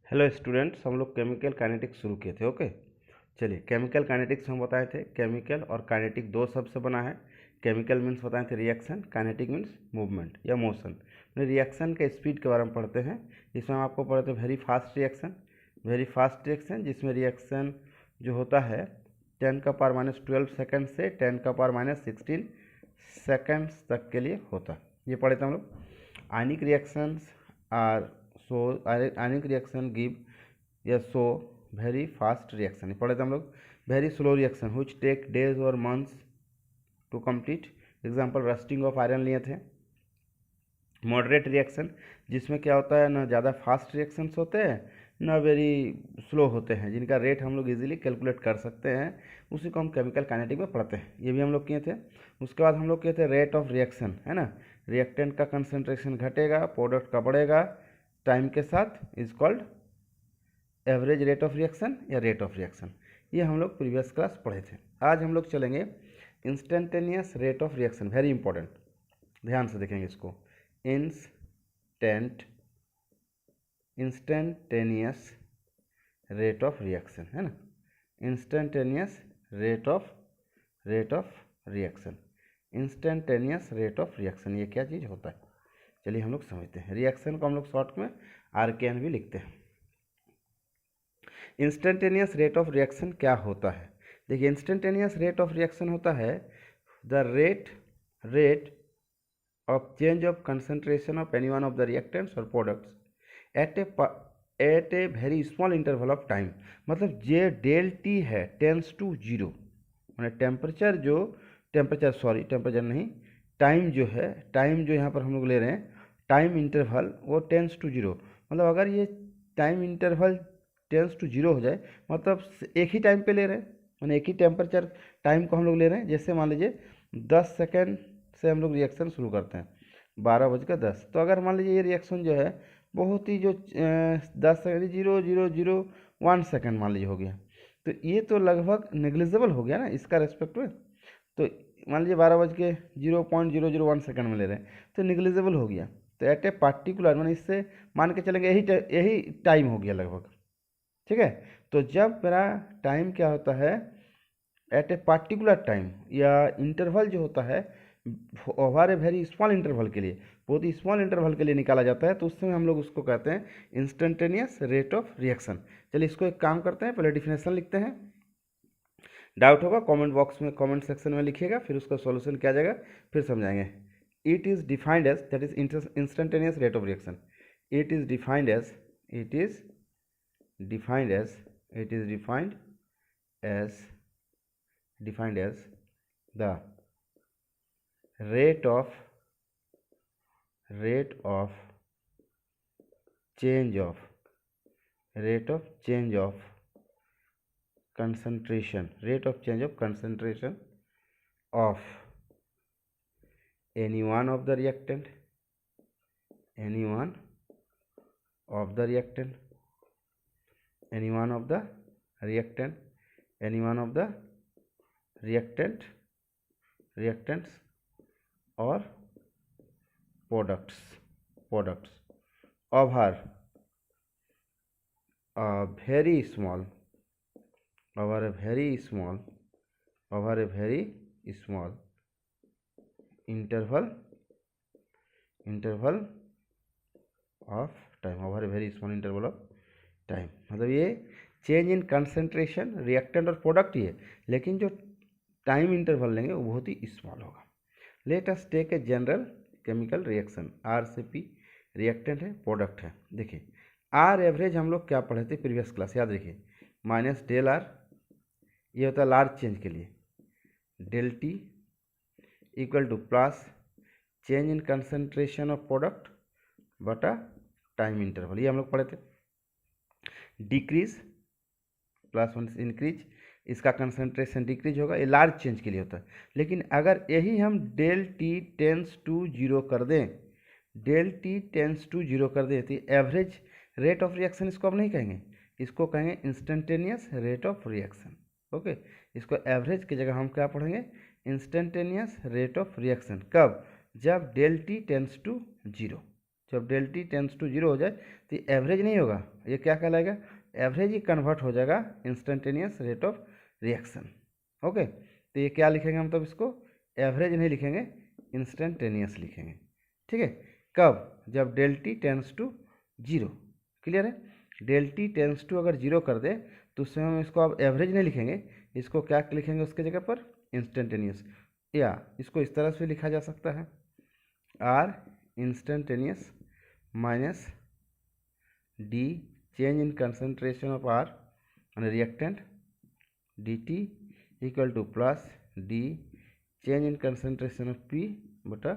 Hello students, हम लोग chemical kinetics शुरू किए थे। ओके, चलिए केमिकल काइनेटिक्स हम बताए थे। केमिकल और काइनेटिक दो शब्द से बना है। केमिकल मीन्स बताए थे रिएक्शन, काइनेटिक मीन्स मूवमेंट या मोशन। रिएक्शन के स्पीड के बारे में पढ़ते हैं। इसमें हम आपको पढ़े थे very fast reaction. Very fast reaction जिसमें रिएक्शन जो होता है 10⁻12 सेकेंड से 10⁻16 सेकेंड्स तक के लिए होता है। ये पढ़े थे हम लोग। Ionic reactions are so ionic reaction give या सो वेरी फास्ट रिएक्शन पढ़े थे हम लोग। Very slow reaction which take days और months to complete. Example rusting of iron लिए थे। मॉडरेट रिएक्शन जिसमें क्या होता है, ना ज़्यादा फास्ट रिएक्शंस होते हैं ना वेरी स्लो होते हैं, जिनका रेट हम लोग इजीली कैलकुलेट कर सकते हैं। उसी को हम केमिकल काइनेटिक में पढ़ते हैं। ये भी हम लोग किए थे। उसके बाद हम लोग किए थे रेट ऑफ रिएक्शन, है ना। रिएक्टेंट का कंसंट्रेशन घटेगा, प्रोडक्ट का बढ़ेगा टाइम के साथ, is called average rate of reaction या रेट ऑफ रिएक्शन। ये हम लोग प्रीवियस क्लास पढ़े थे। आज हम लोग चलेंगे instantaneous rate of reaction. Very important, ध्यान से देखेंगे इसको। इंस्टेंटेनियस रेट ऑफ रिएक्शन, है ना। Instantaneous rate of reaction. Instantaneous rate of reaction ये क्या चीज़ होता है, चलिए हम लोग समझते हैं। रिएक्शन को हम लोग शॉर्ट में RKN भी लिखते हैं। इंस्टेंटेनियस रेट ऑफ रिएक्शन क्या होता है? देखिए, इंस्टेंटेनियस रेट ऑफ रिएक्शन होता है the rate of change of concentration of any one of the reactants और products at a very small interval of time. मतलब जे डेल टी है टेंस टू जीरो, मैंने टेम्परेचर नहीं, टाइम जो यहाँ पर हम लोग ले रहे हैं, टाइम इंटरवल वो टेंस टू जीरो। मतलब अगर ये time interval tends to zero हो जाए, मतलब एक ही टाइम पे ले रहे हैं, मैंने एक ही टेम्परेचर टाइम को हम लोग ले रहे हैं। जैसे मान लीजिए 10 सेकेंड से हम लोग रिएक्शन शुरू करते हैं 12:10, तो अगर मान लीजिए ये रिएक्शन जो है बहुत ही जो 10 सेकेंड 0.001 सेकेंड मान लीजिए हो गया, तो ये तो लगभग नेग्लिजिबल हो गया ना इसका रेस्पेक्ट में। तो मान लीजिए 12:0.001 सेकेंड में ले रहे हैं तो नेग्लिजिबल हो गया। तो एट ए पार्टिकुलर, मैंने इससे मान के चलेंगे यही टाइम हो गया लगभग, ठीक है। तो जब मेरा टाइम क्या होता है एट ए पार्टिकुलर टाइम या इंटरवल जो होता है ओवर ए वेरी स्मॉल इंटरवल के लिए, बहुत ही स्मॉल इंटरवल के लिए निकाला जाता है, तो उस समय हम लोग उसको कहते हैं इंस्टेंटेनियस रेट ऑफ रिएक्शन। चलिए इसको एक काम करते हैं, पहले डिफिनेशन लिखते हैं। डाउट होगा कमेंट बॉक्स में, कमेंट सेक्शन में लिखिएगा, फिर उसका सॉल्यूशन क्या जाएगा फिर समझाएंगे। It is defined as, that is instantaneous rate of reaction. It is defined as the rate of change of concentration of any one of the reactant reactants or products over a very small interval of time, मतलब ये change in concentration reactant और product ही है, लेकिन जो time interval लेंगे वो बहुत ही स्मॉल होगा। Let us take a general chemical reaction. R से P रिएक्टेंट है, प्रोडक्ट है। देखिए R एवरेज हम लोग क्या पढ़े थे प्रीवियस क्लास, याद रखिए, माइनस डेल R, ये होता है लार्ज चेंज के लिए, del T equal to plus change in concentration of product बटा टाइम इंटरवल, ये हम लोग पढ़े थे। डिक्रीज प्लस वन इंक्रीज, इसका कंसंट्रेशन डिक्रीज होगा, ये लार्ज चेंज के लिए होता है। लेकिन अगर यही हम del T tends to zero कर दें, तो एवरेज रेट ऑफ रिएक्शन इसको अब नहीं कहेंगे, इसको कहेंगे instantaneous rate of reaction. Okay, इसको एवरेज की जगह हम क्या पढ़ेंगे, इंस्टेंटेनियस रेट ऑफ रिएक्शन। कब? जब del T tends to zero. जब del T tends to zero हो जाए तो ये एवरेज नहीं होगा, ये क्या कहलाएगा, एवरेज ही कन्वर्ट हो जाएगा instantaneous rate of reaction. Okay, तो ये क्या लिखेंगे हम, तब इसको एवरेज नहीं लिखेंगे, इंस्टेंटेनियस लिखेंगे। ठीक है, कब, जब del T tends to zero. Clear है, डेल टी टेंस टू अगर जीरो कर दे तो उसमें हम इसको अब एवरेज नहीं लिखेंगे, इसको क्या लिखेंगे उसके जगह पर, इंस्टेंटेनियस, या इसको इस तरह से लिखा जा सकता है, R instantaneous minus D change in concentration of R and reactant dt equal to plus d change in concentration of p बटा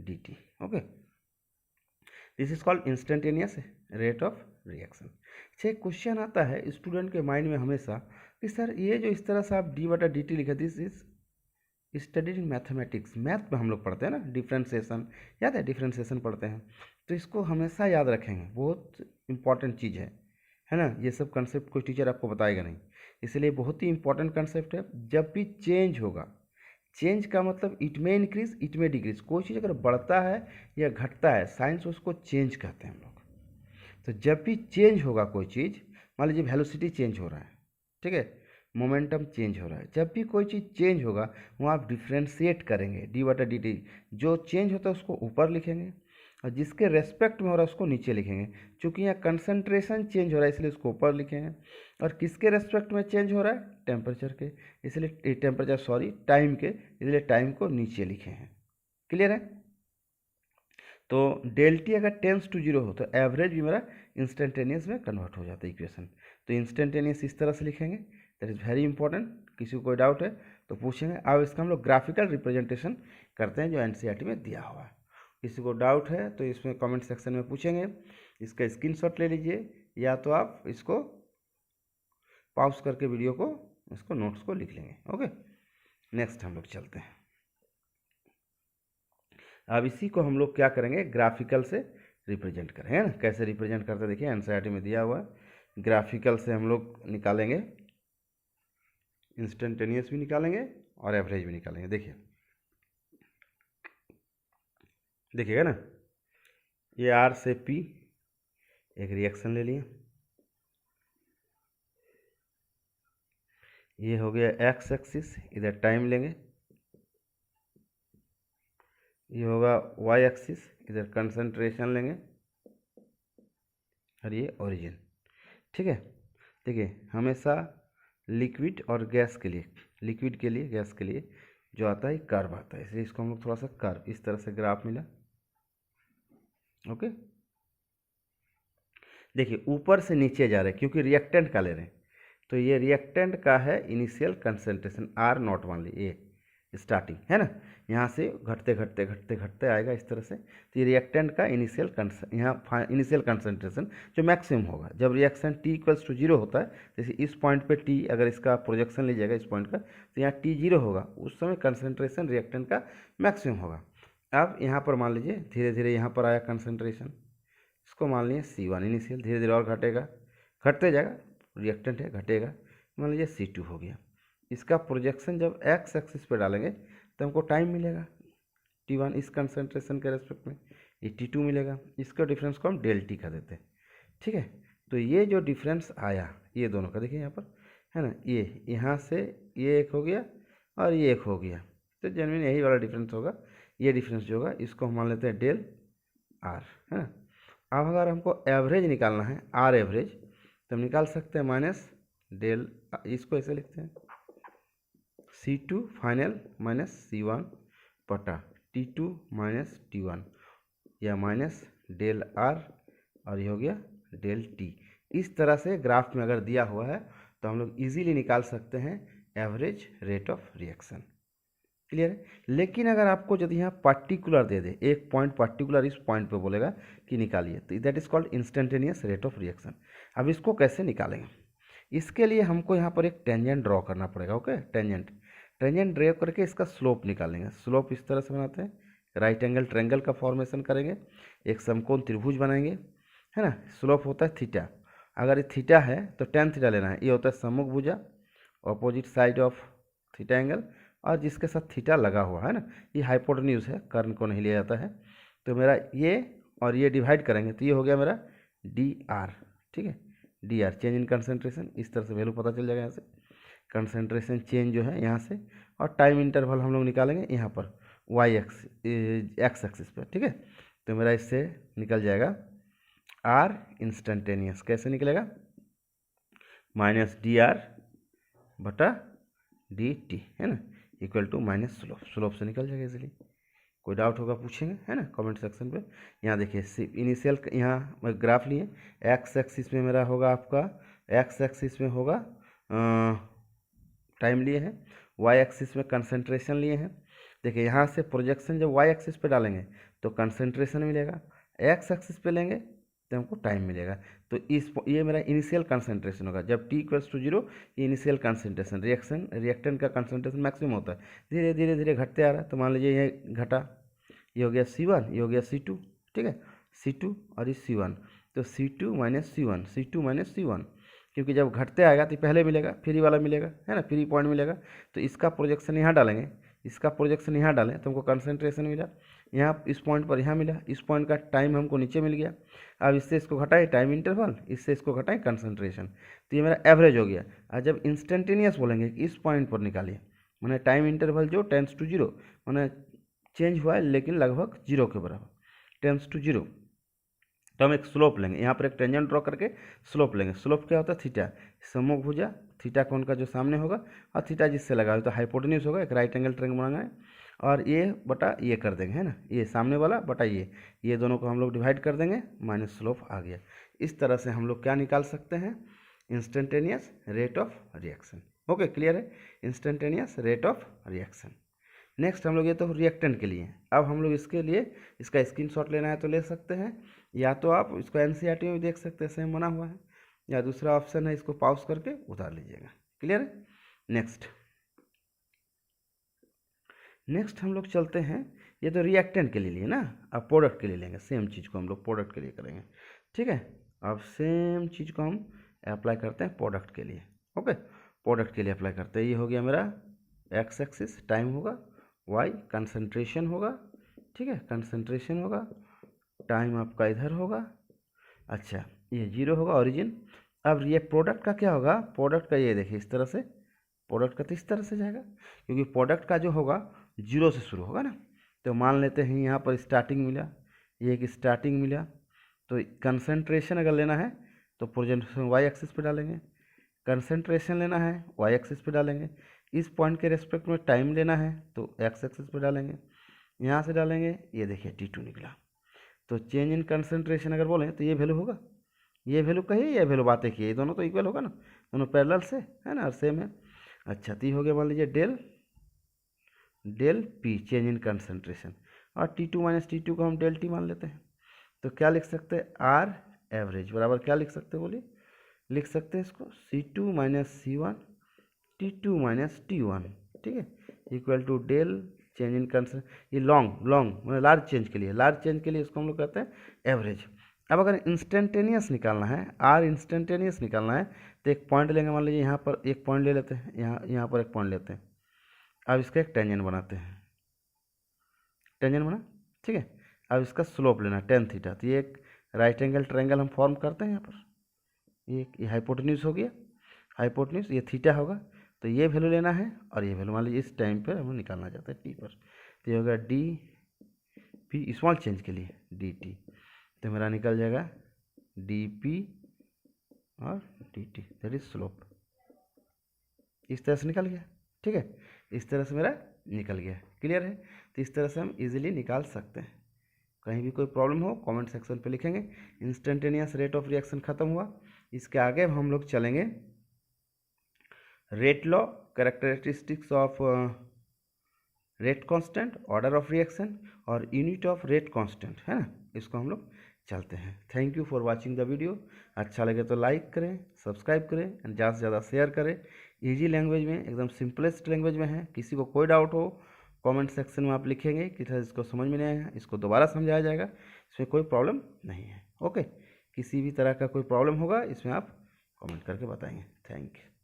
dt। Okay, this is called instantaneous rate of reaction. अच्छा, एक क्वेश्चन आता है student के mind में हमेशा कि sir ये जो इस तरह से आप d बटा dt लिखे, this is studied in mathematics, math में हम लोग पढ़ते हैं ना, डिफ्रेंसिएशन, याद है डिफ्रेंसिएशन पढ़ते हैं, तो इसको हमेशा याद रखेंगे, बहुत इंपॉर्टेंट चीज़ है ना। ये सब कंसेप्ट कोई टीचर आपको बताएगा नहीं, इसलिए बहुत ही इंपॉर्टेंट कंसेप्ट है। जब भी चेंज होगा, चेंज का मतलब इट में इंक्रीज इट में डिक्रीज, कोई चीज़ अगर बढ़ता है या घटता है, साइंस उसको चेंज कहते हैं हम लोग। तो जब भी चेंज होगा कोई चीज़, मान लीजिए वेलोसिटी चेंज हो रहा है, ठीक है, मोमेंटम चेंज हो रहा है, जब भी कोई चीज़ चेंज होगा वहाँ आप डिफ्रेंशिएट करेंगे, डी बटा डी टी, जो चेंज होता है उसको ऊपर लिखेंगे और जिसके रेस्पेक्ट में हो रहा है उसको नीचे लिखेंगे। चूँकि यहाँ कंसंट्रेशन चेंज हो रहा है इसलिए उसको ऊपर लिखेंगे, और किसके रेस्पेक्ट में चेंज हो रहा है, टेम्परेचर के, इसलिए टेम्परेचर सॉरी टाइम के, इसलिए टाइम को नीचे लिखे हैं। क्लियर है, तो डेल टी अगर टेंस टू जीरो हो तो एवरेज भी मेरा इंस्टेंटेनियस में कन्वर्ट हो जाता है इक्वेशन। तो इंस्टेंटेनियस इस तरह से लिखेंगे, दैट इज़ वेरी इंपॉर्टेंट। किसी को कोई डाउट है तो पूछेंगे। अब इसका हम लोग ग्राफिकल रिप्रेजेंटेशन करते हैं जो एनसीईआरटी में दिया हुआ है। किसी को डाउट है तो इसमें कमेंट सेक्शन में पूछेंगे, इसका स्क्रीनशॉट ले लीजिए, या तो आप इसको पॉज करके वीडियो को, इसको नोट्स को लिख लेंगे। ओके, नेक्स्ट हम लोग चलते हैं। अब इसी को हम लोग क्या करेंगे, ग्राफिकल से रिप्रेजेंट करें, है ना। कैसे रिप्रेजेंट करते हैं देखिए, एनसीईआरटी में दिया हुआ है। ग्राफिकल से हम लोग निकालेंगे, इंस्टेंटेनियस भी निकालेंगे और एवरेज भी निकालेंगे। देखिए देखिएगा ना, ये आर से पी एक रिएक्शन ले लिए, ये हो गया एक्स एक्सिस, इधर टाइम लेंगे, ये होगा वाई एक्सिस, इधर कंसंट्रेशन लेंगे, और ये ओरिजिन। ठीक है, देखिए हमेशा लिक्विड और गैस के लिए, लिक्विड के लिए गैस के लिए जो आता है कर्व आता है, इसलिए इसको हम लोग थोड़ा सा कर्व इस तरह से ग्राफ मिला। ओके, देखिए ऊपर से नीचे जा रहे हैं क्योंकि रिएक्टेंट का ले रहे हैं, तो ये रिएक्टेंट का है इनिशियल कंसंट्रेशन आर नॉट मान ली, ये स्टार्टिंग है ना, यहाँ से घटते घटते घटते घटते आएगा इस तरह से। तो ये रिएक्टेंट का इनिशियल यहाँ इनिशियल कंसंट्रेशन जो मैक्सिमम होगा जब reaction T equals to zero होता है, जैसे इस पॉइंट पे टी अगर इसका प्रोजेक्शन लीजिएगा इस पॉइंट का, तो यहाँ टी जीरो होगा, उस समय कंसंट्रेशन रिएक्टेंट का मैक्सिमम होगा। अब यहाँ पर मान लीजिए धीरे धीरे यहाँ पर आया कंसंट्रेशन, इसको मान लीजिए C1 इनिशियल, धीरे धीरे और घटेगा, घटते जाएगा, रिएक्टेंट है घटेगा, मान लीजिए C2 हो गया। इसका प्रोजेक्शन जब एक्स एक्सिस पे डालेंगे तो हमको टाइम मिलेगा T1 इस कंसंट्रेशन के रेस्पेक्ट में, ये T2 मिलेगा, इसका डिफरेंस को हम डेल टी का देते हैं। ठीक है, तो ये जो डिफरेंस आया ये दोनों का देखिए यहाँ पर है ना, ये यहाँ से ये एक हो गया और ये एक हो गया, तो जेन्युइन यही वाला डिफरेंस होगा। ये डिफरेंस जो होगा इसको हम मान लेते हैं डेल आर, है ना। अब अगर हमको एवरेज निकालना है, आर एवरेज, तो हम निकाल सकते हैं माइनस डेल, इसको ऐसे लिखते हैं C2 फाइनल माइनस C1 बटा T2 माइनस T1, या माइनस डेल आर, और ये हो गया डेल टी। इस तरह से ग्राफ में अगर दिया हुआ है तो हम लोग इजीली निकाल सकते हैं average rate of reaction. Clear है, लेकिन अगर आपको यदि यहाँ पर्टिकुलर दे दे, एक पॉइंट पर्टिकुलर इस पॉइंट पे बोलेगा कि निकालिए, तो that is called instantaneous rate of reaction. अब इसको कैसे निकालेंगे, इसके लिए हमको यहाँ पर एक टेंजेंट ड्रॉ करना पड़ेगा। ओके, टेंजेंट ड्रॉ करके इसका स्लोप निकालेंगे। स्लोप इस तरह से बनाते हैं, राइट एंगल ट्रायंगल का फॉर्मेशन करेंगे, एक समकोण त्रिभुज बनाएंगे, है ना। स्लोप होता है थीटा, अगर ये थीटा है तो tan थीटा लेना है, ये होता है सम्मुख भुजा, opposite side of theta angle, और जिसके साथ थीटा लगा हुआ है ना, ये हाइपोटेन्यूज है, कर्ण को नहीं लिया जाता है। तो मेरा ये और ये डिवाइड करेंगे तो ये हो गया मेरा DR, ठीक है, DR चेंज इन कंसंट्रेशन। इस तरह से वैल्यू पता चल जाएगा यहाँ से, कंसंट्रेशन चेंज जो है यहाँ से। और टाइम इंटरवल हम लोग निकालेंगे यहाँ पर एक्स एक्सिस पर, ठीक है। तो मेरा इससे निकल जाएगा R इंस्टेंटेनियस, कैसे निकलेगा, -DR बटा DT, है ना, equal to minus slope, slope से निकल जाएगा इजीली। कोई डाउट होगा पूछेंगे, है ना, कमेंट सेक्शन पे। यहाँ देखिए इनिशियल, यहाँ ग्राफ लिए, एक्स एक्सिस में मेरा होगा आपका, एक्स एक्सिस में होगा टाइम लिए हैं, वाई एक्सिस में कंसंट्रेशन लिए हैं। देखिए यहाँ से प्रोजेक्शन जब वाई एक्सिस पे डालेंगे तो कंसंट्रेशन मिलेगा, एक्स एक्सिस पे लेंगे तो हमको टाइम मिलेगा। तो ये मेरा इनिशियल कंसंट्रेशन होगा जब t इक्वल्स टू 0, ये इनिशियल कंसंट्रेशन, रिएक्टेंट का कंसंट्रेशन मैक्सिमम होता है, धीरे धीरे धीरे घटते आ रहा है। तो मान लीजिए ये घटा, ये हो गया C1, ये हो गया C2, ठीक है, C2 और ये C1, तो C2 minus C1, C2 minus C1, क्योंकि जब घटते आएगा तो पहले मिलेगा, फ्री वाला मिलेगा, है ना, फ्री पॉइंट मिलेगा। तो इसका प्रोजेक्शन यहाँ डालेंगे, इसका प्रोजेक्शन यहाँ डालें तो हमको कंसंट्रेशन मिला, यहाँ इस पॉइंट पर यहाँ मिला, इस पॉइंट का टाइम हमको नीचे मिल गया। अब इससे इसको घटाए टाइम इंटरवल, इससे इसको घटाए कंसंट्रेशन, तो ये मेरा एवरेज हो गया। और जब इंस्टेंटेनियस बोलेंगे इस पॉइंट पर निकालिए, मैंने टाइम इंटरवल जो टेंस टू 0, मैंने चेंज हुआ है लेकिन लगभग 0 के बराबर, टेंस टू 0, तो हम एक स्लोप लेंगे, यहाँ पर एक टेंजेंट ड्रॉ करके स्लोप लेंगे। स्लोप क्या होता है, थीटा, समभुजा थीटा कोण का जो सामने होगा और थीटा जिससे लगा हो तो हाइपोटेन्यूज होगा, एक राइट एंगल ट्रायंगल बनाना है, और ये बटा ये कर देंगे, है ना, ये सामने वाला बटा ये दोनों को हम लोग डिवाइड कर देंगे, माइनस स्लोप आ गया। इस तरह से हम लोग क्या निकाल सकते हैं, instantaneous rate of reaction. Okay, clear है, instantaneous rate of reaction. Next हम लोग, ये तो रिएक्टेंट के लिए। अब हम लोग इसके लिए इसका स्क्रीनशॉट लेना है तो ले सकते हैं, या तो आप इसको NCERT में भी देख सकते हैं, सेम बना हुआ है, या दूसरा ऑप्शन है इसको पॉज करके उतार लीजिएगा। क्लियर है। नेक्स्ट हम लोग चलते हैं, ये तो रिएक्टेंट के लिए लिए ना, अब प्रोडक्ट के लिए लेंगे, सेम चीज़ को हम लोग प्रोडक्ट के लिए करेंगे, ठीक है। अब सेम चीज़ को हम अप्लाई करते हैं प्रोडक्ट के लिए। ओके, प्रोडक्ट के लिए अप्लाई करते हैं। ये हो गया मेरा एक्स एक्सिस, टाइम होगा, वाई कंसंट्रेशन होगा, ठीक है, कंसंट्रेशन होगा, टाइम आपका इधर होगा, अच्छा ये 0 होगा ओरिजिन। अब ये प्रोडक्ट का क्या होगा, प्रोडक्ट का ये देखिए इस तरह से, प्रोडक्ट का तो इस तरह से जाएगा, क्योंकि प्रोडक्ट का जो होगा 0 से शुरू होगा ना। तो मान लेते हैं यहाँ पर स्टार्टिंग मिला, ये एक स्टार्टिंग मिला, तो कंसंट्रेशन अगर लेना है तो प्रोजेक्शन वाई एक्सिस पे डालेंगे, कंसंट्रेशन लेना है वाई एक्सिस पे डालेंगे, इस पॉइंट के रेस्पेक्ट में टाइम लेना है तो एक्स एक्सिस पे डालेंगे, यहाँ से डालेंगे, ये देखिए T2 निकला। तो चेंज इन कंसंट्रेशन अगर बोलें तो ये वैल्यू होगा, ये वैल्यू कही, ये वैल्यू बातें की, ये दोनों तो इक्वल होगा ना, दोनों पैरेलल से, है ना, और सेम है। अच्छा, तो ये हो गया मान लीजिए del P change in concentration, और T2 माइनस T2 को हम डेल T मान लेते हैं। तो क्या लिख सकते हैं, R एवरेज बराबर क्या लिख सकते हैं, बोलिए, लिख सकते हैं इसको C2 minus C1 T2 minus T1, ठीक है, equal to del change in कंसंट, ये लॉन्ग मतलब लार्ज चेंज के लिए इसको हम लोग कहते हैं एवरेज। अब अगर इंस्टेंटेनियस निकालना है, R इंस्टेंटेनियस निकालना है, तो एक पॉइंट लेंगे, मान लीजिए यहाँ पर एक पॉइंट ले लेते हैं, यहाँ पर एक पॉइंट लेते हैं। अब इसका एक टेंजेंट बनाते हैं, टेंजेंट बना, ठीक है। अब इसका स्लोप लेना tan थीटा, तो ये एक राइट एंगल ट्रायंगल हम फॉर्म करते हैं यहाँ पर, ये हाइपोटेन्यूज हो गया, हाइपोटेन्यूज ये थीटा होगा, तो ये वैल्यू लेना है, और ये वैल्यू मान लीजिए इस टाइम पर हम निकालना चाहते हैं T पर, तो ये होगा DP स्मॉल चेंज के लिए DT, तो मेरा निकल जाएगा DP और DT, दैट इज स्लोप। इस तरह से निकल गया, ठीक है, इस तरह से मेरा निकल गया। क्लियर है। तो इस तरह से हम इजीली निकाल सकते हैं। कहीं भी कोई प्रॉब्लम हो कमेंट सेक्शन पे लिखेंगे। इंस्टेंटेनियस रेट ऑफ रिएक्शन खत्म हुआ। इसके आगे हम लोग चलेंगे rate law, characteristics of rate constant, order of reaction और यूनिट ऑफ रेट कांस्टेंट, है ना, इसको हम लोग चलते हैं। Thank you for watching the video. अच्छा लगे तो लाइक करें, सब्सक्राइब करें एंड ज़्यादा से ज़्यादा शेयर करें। इजी लैंग्वेज में, एकदम सिंपलेस्ट लैंग्वेज में है। किसी को कोई डाउट हो कमेंट सेक्शन में आप लिखेंगे कि सर इसको समझ में नहीं आया, इसको दोबारा समझाया जाएगा, इसमें कोई प्रॉब्लम नहीं है। ओके, किसी भी तरह का कोई प्रॉब्लम होगा इसमें आप कमेंट करके बताएंगे। Thank you.